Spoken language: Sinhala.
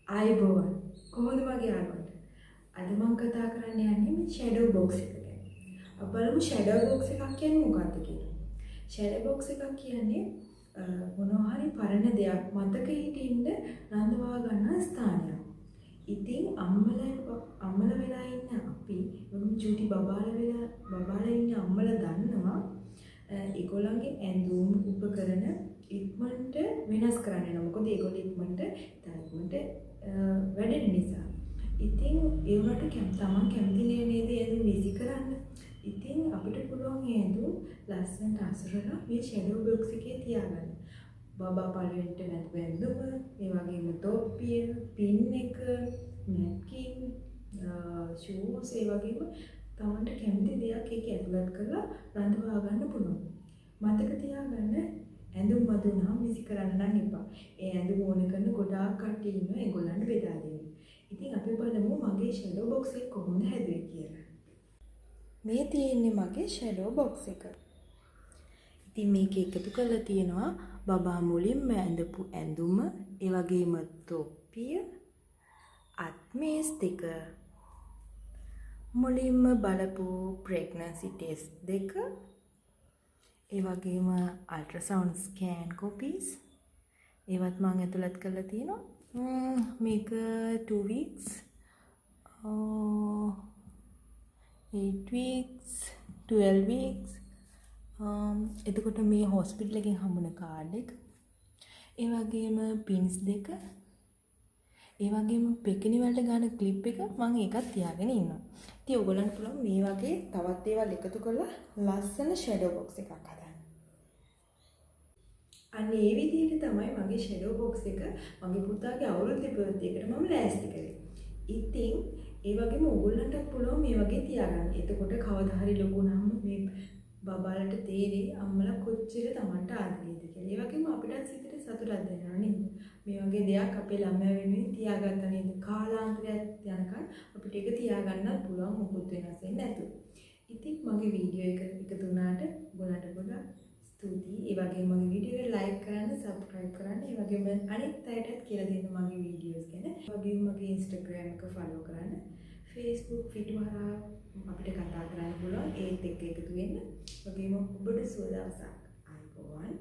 ආයිබෝවන් කොහොමද වගේ ආරවන්ට අද මම කතා කරන්න යන්නේ මේ ෂැඩෝ බොක්ස් එක ගැන. අපි බලමු ෂැඩෝ බොක්ස් එකක් කියන්නේ මොකක්ද කියලා. ෂැඩෝ බොක්ස් එකක් කියන්නේ මොනවා හරි පරණ දෙයක් මතක හිටින්න රඳවා ගන්න ස්ථානයක්. ඉතින් අම්මලා වෙලා ඉන්න අපි වගේම චූටි බබාලා ඉන්න අම්මලා දන්නවා ඒගොල්ලන්ගේ ඇඳුම් උපකරණ ඉක්මනට වෙනස් කරන්න වෙනවා. මොකද ඒගොල්ලෝ ඉක්මනට වැඩෙන නිසා. ඉතින් ඒ වුණාට තමන් කැමති නේද ඇඳුම් විසි කරන්න. ඉතින් අපිට පුළුවන් මේ ඇඳුම් ලස්සනට අසුරලා මේ ෂැඩෝ බොක්ස් එකේ තියාගන්න. බබා පළවෙනිට වැඳපු ඇඳුම, ඒ වගේම තොප්පිය, පින් එක, නැප්කින්, ෂූස් ඒ වගේම තමන්ට කැමති දෙයක් ඒක ඇතුළත් කරලා රඳවා ගන්න පුළුවන්. මතක තියාගන්න ඇඳුම් වදුනහම විසි කරන්න නම් එපා. ඒ ඇඳුම් ඕන කරන ගොඩාක් කට්ටිය ඉන්නවා ඒගොල්ලන්ට බෙදා දෙන්න. ඉතින් අපි බලමු මගේ ෂැඩෝ බොක්ස් එක කොහොමද හැදුවේ කියලා. මේ තියෙන්නේ මගේ ෂැඩෝ බොක්ස් එක. ඉතින් මේක එකතු කරලා තියෙනවා බබා මුලින්ම ඇඳපු ඇඳුම, ඒ වගේම තොප්පිය, අත්මේස් දෙක, මුලින්ම බලපු ප්‍රෙග්නන්සි ටෙස්ට් දෙක, ඒ වගේම අල්ට්‍රාසවුන්ඩ් ස්කෑන් කොපීස් ඒවත් මම ඇතුළත් කරලා තියෙනවා. මේක 2 weeks 8 weeks 12 weeks එතකොට මේ හොස්පිටල් එකෙන් හම්බුන කාඩ් එක, ඒ වගේම පින්ස් දෙක, ඒ වගේම පෙකිනි වලට ගන්න ක්ලිප් එක මම ඒකත් තියාගෙන ඉන්නවා. ඉතින් ඔයගොල්ලන්ට පුළුවන් මේ වගේ තවත් ඒවා එකතු කරලා ලස්සන ෂැඩෝ බොක්ස් එකක් හදන්න. අන්න ඒ විදිහට තමයි මගේ ෂැඩෝ බොක්ස් එක මගේ පුතාගේ අවුරුද්දේ බර්ත්ඩේ එකට මම ලෑස්ති කරේ. ඉතින් ඒ වගේම ඔයගොල්ලන්ට පුළුවන් මේ වගේ තියාගන්න. එතකොට කවදා හරි ලොකු නම් මේ බබාලට තේරෙයි අම්මලා කොච්චර Tamanට ආදරේද කියලා. ඒ වගේම අපිටත් සිතට සතුටක් දැනෙනවා නේද? මේ වගේ දෙයක් අපේ ළමයා වෙනුවෙන් තියාගත්තා නේද? කාලාන්තරයක් යනකම් අපිට ඒක තියාගන්නත් පුළුවන් මොකුත් වෙනස් වෙන්නේ නැතුව. ඉතින් මගේ වීඩියෝ එක එකතු වුණාට ඔයාලට ගොඩාක් ස්තුතියි. ඒ වගේම මගේ වීඩියෝ එක ලයික් කරන්න, සබ්ස්ක්‍රයිබ් කරන්න, ඒ වගේම අනිත් අයටත් කියලා දෙන්න මගේ වීඩියෝස් ගැන. ඒ වගේම මගේ Instagram එක follow කරන්න. Facebook පිටුවහරා අපිට කතා කරන්න පුළුවන්. ඒත් එක්ක එකතු වෙන්න. වගේම ඔබට සුව දවසක්. ආයිබෝවන්.